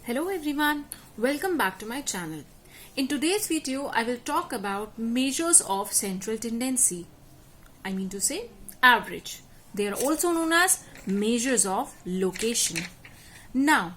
Hello everyone, welcome back to my channel. In today's video, I will talk about measures of central tendency. I mean to say average. They are also known as measures of location. Now,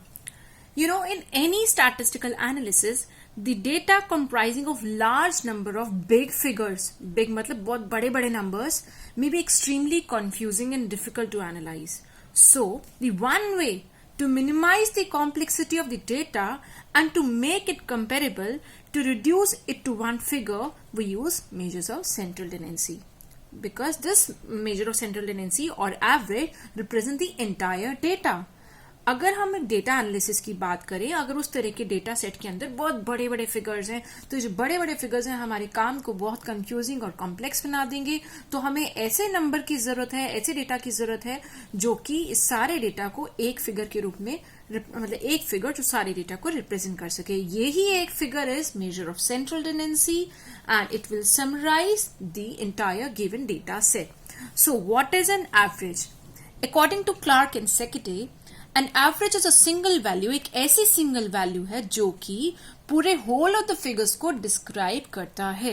in any statistical analysis, the data comprising of large number of big figures, big मतलब बहुत बड़े numbers, may be extremely confusing and difficult to analyze. So, the one way to minimize the complexity of the data and to make it comparable, to reduce it to one figure, we use measures of central tendency. Because this measure of central tendency or average represent the entire data. अगर हम data analysis की बात करें, अगर उस तरह के data set के अंदर बहुत बड़े बड़े फिगर्स हैं, तो जो बड़े बड़े फिगर्स हैं हमारे काम को बहुत कंफ्यूजिंग और कॉम्प्लेक्स बना देंगे. तो हमें ऐसे नंबर की जरूरत है, ऐसे डेटा की जरूरत है जो कि इस सारे डेटा को एक फिगर के रूप में, मतलब एक फिगर जो सारे डेटा को रिप्रेजेंट कर सके. यही एक figure is measure of central tendency and it will summarise the entire given data set. So what is an average? According to Clark and Secrist, an average is a single value, एक ऐसी single value है जो कि पूरे whole of the figures को describe करता है.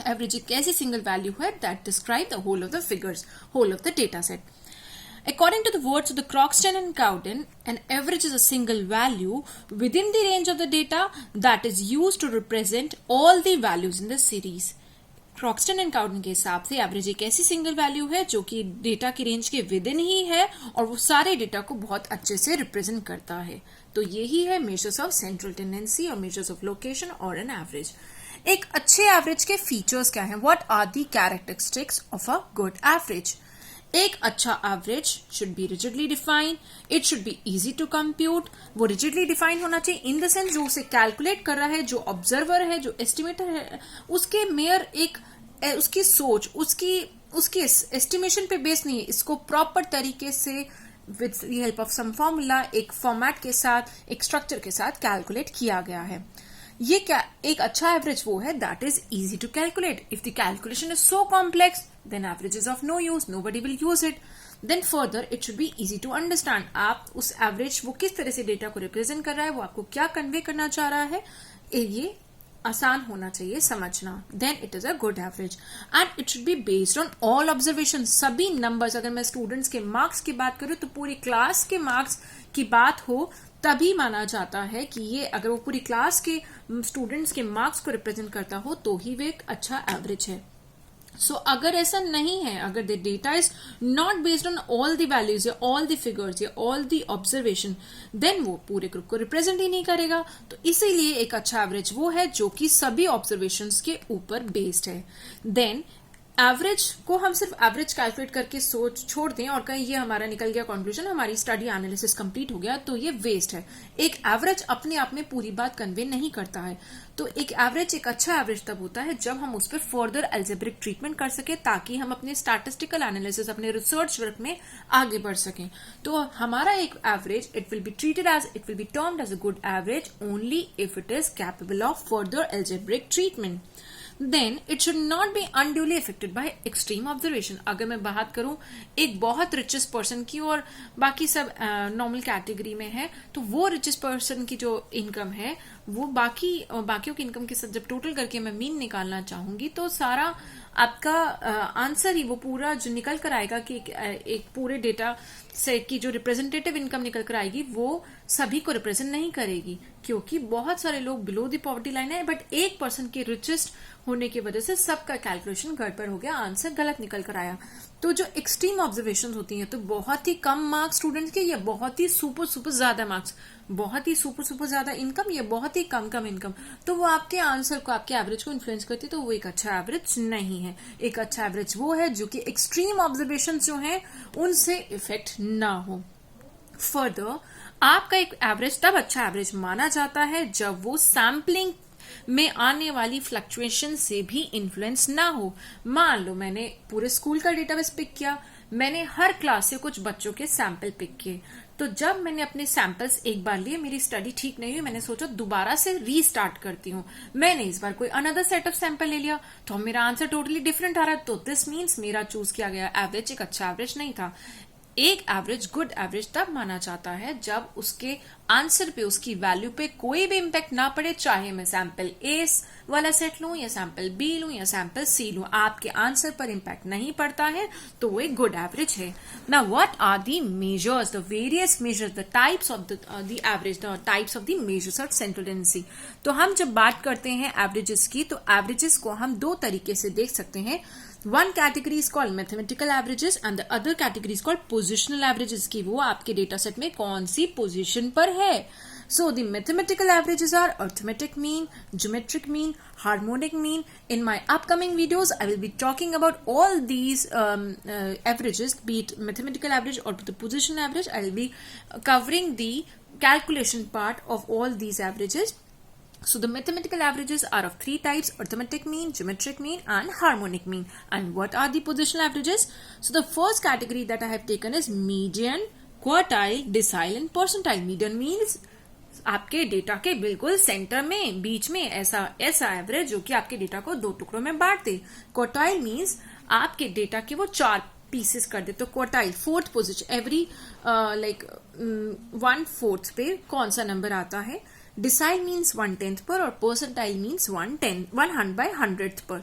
Average एक ऐसी सिंगल वैल्यू है that describe the whole of the figures, whole of the data set. According to the words of the Croxton and Cowden, an average is a single value within the range of the data that is used to represent all the values in the series. Croxton and Cowden के हिसाब से average एक ऐसी single value है जो कि data की range के विद इन ही है और वो सारे डेटा को बहुत अच्छे से रिप्रेजेंट करता है. तो यही है मेजर्स ऑफ सेंट्रल टेंडेंसी और मेजर्स ऑफ लोकेशन और एन एवरेज. एक अच्छे एवरेज के फीचर्स क्या हैं? What are the characteristics of a good average? एक अच्छा average should be rigidly defined, it should be easy to compute. वो रिजिडली डिफाइंड होना चाहिए इन द सेंस जो उसे कैलकुलेट कर रहा है, जो ऑब्जर्वर है, जो एस्टिमेटर है, उसके मेयर एक उसकी सोच, उसकी एस्टिमेशन पे बेस नहीं है. इसको प्रॉपर तरीके से with the help of some formula, एक फॉर्मेट के साथ, एक स्ट्रक्चर के साथ कैलकुलेट किया गया है. ये क्या एक अच्छा एवरेज वो है that is easy to calculate. If the calculation is so complex then average is of no use, nobody will use it. Then further it should be easy to understand. आप उस एवरेज वो किस तरह से data को represent कर रहा है, वो आपको क्या कन्वे करना चाह रहा है, ये आसान होना चाहिए समझना. Then it is a good average and it should be based on all observation. सभी नंबर्स, अगर मैं स्टूडेंट्स के मार्क्स की बात करूं तो पूरी क्लास के मार्क्स की बात हो तभी माना जाता है कि ये अगर वो पूरी क्लास के स्टूडेंट्स के मार्क्स को रिप्रेजेंट करता हो तो ही वो एक अच्छा एवरेज है. सो अगर ऐसा नहीं है, अगर the data is not based on all the values या ऑल द फिगर्स या ऑल द ऑब्जर्वेशन, देन वो पूरे ग्रुप को रिप्रेजेंट ही नहीं करेगा. तो इसीलिए एक अच्छा एवरेज वो है जो कि सभी ऑब्जर्वेशंस के ऊपर बेस्ड है. देन एवरेज को हम सिर्फ एवरेज कैलकुलेट करके सोच छोड़ दें और कहीं ये हमारा निकल गया कंक्लूजन, हमारी स्टडी एनालिसिस कंप्लीट हो गया, तो ये वेस्ट है. एक एवरेज अपने आप में पूरी बात कन्वे नहीं करता है. तो एक एवरेज एक अच्छा एवरेज तब होता है जब हम उस पर फर्दर एल्जेब्रिक ट्रीटमेंट कर सके ताकि हम अपने स्टैटिस्टिकल एनालिसिस, अपने रिसर्च वर्क में आगे बढ़ सकें. तो हमारा एक average it will be treated as, it will be termed as a good average only if it is capable of further algebraic treatment. Then it should not be unduly affected by extreme observation. अगर मैं बात करूं एक बहुत richest person की और बाकी सब नॉर्मल कैटेगरी में है, तो वो रिचेस्ट पर्सन की जो इनकम है वो बाकियों की इनकम के साथ जब टोटल करके मैं मीन निकालना चाहूंगी तो सारा आपका आंसर ही वो पूरा जो निकल कर आएगा कि एक पूरे डेटा सेट की जो रिप्रेजेंटेटिव इनकम निकल कर आएगी वो सभी को रिप्रेजेंट नहीं करेगी, क्योंकि बहुत सारे लोग बिलो द पॉवर्टी लाइन है, बट एक पर्सन के रिचेस्ट होने की वजह से सबका कैलकुलेशन गड़बड़ हो गया, आंसर गलत निकल कर आया. तो जो एक्सट्रीम ऑब्जर्वेशन होती हैं, तो बहुत ही कम मार्क्स स्टूडेंट्स के या बहुत ही सुपर ज्यादा मार्क्स, बहुत ही सुपर ज्यादा इनकम या बहुत ही कम इनकम, तो वो आपके आंसर को, आपके एवरेज को इन्फ्लुएंस करती है. तो वो एक अच्छा एवरेज नहीं है. एक अच्छा एवरेज वो है जो कि एक्सट्रीम ऑब्जर्वेशन जो है उनसे इफेक्ट ना हो. फर्दर आपका एक एवरेज तब अच्छा एवरेज माना जाता है जब वो सैम्पलिंग में आने वाली फ्लक्चुएशन से भी इन्फ्लुएंस ना हो. मान लो मैंने पूरे स्कूल का डेटाबेस पिक किया, मैंने हर क्लास से कुछ बच्चों के सैंपल पिक किए, तो जब मैंने अपने सैंपल्स एक बार लिए, मेरी स्टडी ठीक नहीं हुई, मैंने सोचा दोबारा से रीस्टार्ट करती हूँ, मैंने इस बार कोई अनदर सेट ऑफ सैंपल ले लिया, तो मेरा आंसर टोटली डिफरेंट आ रहा है. तो दिस मीन्स मेरा चूज किया गया एवरेज एक अच्छा एवरेज नहीं था. एक एवरेज गुड एवरेज तब माना जाता है जब उसके आंसर पे, उसकी वैल्यू पे कोई भी इंपैक्ट ना पड़े, चाहे मैं सैंपल ए वाला सेट लूं या सैंपल बी लूं या सैंपल सी लूं, आपके आंसर पर इंपैक्ट नहीं पड़ता है तो वो एक गुड एवरेज है. Now what are the measures, the various measures, the types of the average, the types of the measures of central tendency. तो हम जब बात करते हैं एवरेजेस की, तो एवरेजेस को हम दो तरीके से देख सकते हैं. One category is called mathematical averages and the other category is called positional averages, कि वो आपके डेटा सेट में कौन सी पोजीशन पर है. So the mathematical averages are arithmetic mean, geometric mean, harmonic mean. In my upcoming videos, I will be talking about all these averages, be it mathematical average or the positional average. I will be covering the calculation part of all these averages. So the mathematical averages are of three types: arithmetic mean, geometric mean and harmonic mean. And what are the positional averages? So the first category that I have taken is median, quartile, decile and percentile. Median means आपके data के बिल्कुल centre में, बीच में ऐसा average जो कि आपके data को दो टुकड़ों में बांट दे. क्वार्टाइल मीन्स आपके डेटा के वो 4 पीसेस कर दे. तो क्वार्टाइल, फोर्थ पोजिशन, एवरी 1/4 पे कौन सा नंबर आता है. डिसाइल मीन्स 1/10 पर और परसेंटाइल मीन्स 1/100 पर.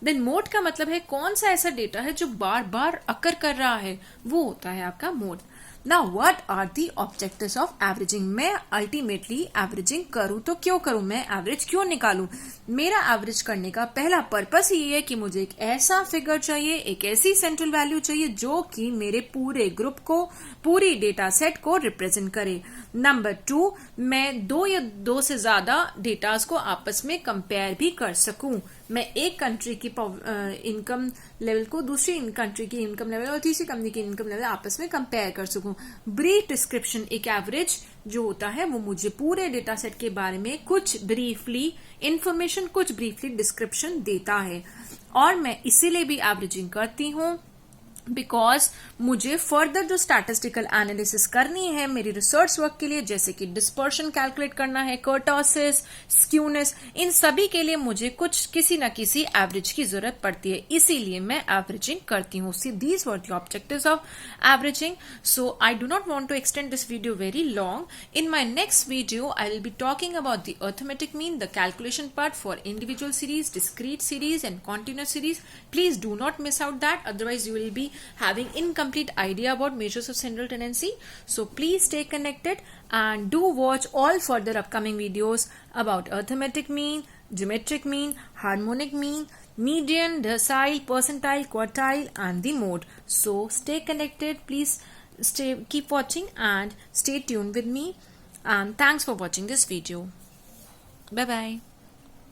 देन मोड का मतलब है कौन सा ऐसा डेटा है जो बार बार अकर कर रहा है, वो होता है आपका mode. Now what are the objectives of averaging. मैं अल्टीमेटली एवरेजिंग करूं तो क्यों करूं, मैं एवरेज क्यों निकालूं. मेरा एवरेज करने का पहला पर्पस ये है कि मुझे एक ऐसा फिगर चाहिए, एक ऐसी सेंट्रल वैल्यू चाहिए जो कि मेरे पूरे ग्रुप को, पूरी डेटा सेट को रिप्रेजेंट करे. नंबर 2, मैं 2 या 2 से ज्यादा डेटास को आपस में कंपेयर भी कर सकूं. मैं एक कंट्री की इनकम लेवल को दूसरी कंट्री की इनकम लेवल और तीसरी कंपनी की इनकम लेवल आपस में कंपेयर कर सकूं. ब्रीफ डिस्क्रिप्शन, एक एवरेज जो होता है वो मुझे पूरे डेटा सेट के बारे में कुछ ब्रीफली इंफॉर्मेशन, कुछ ब्रीफली डिस्क्रिप्शन देता है. और मैं इसीलिए भी एवरेजिंग करती हूं बिकॉज मुझे फर्दर जो स्टैटिस्टिकल एनालिसिस करनी है मेरी रिसर्च वर्क के लिए, जैसे कि डिस्पर्शन कैलकुलेट करना है, कर्टोसिस, स्क्यूनेस, इन सभी के लिए मुझे कुछ किसी न किसी एवरेज की जरूरत पड़ती है. इसीलिए मैं एवरेजिंग करती हूँ. See these were the objectives of averaging. So I do not want to extend this video very long. In my next video I will be talking about the arithmetic mean, the calculation part for individual series, discrete series and continuous series. Please do not miss out that, otherwise you will be having incomplete idea about measures of central tendency. So please stay connected and do watch all further upcoming videos about arithmetic mean, geometric mean, harmonic mean, median, decile, percentile, quartile and the mode. So stay connected, please keep watching and stay tuned with me, and thanks for watching this video. Bye bye.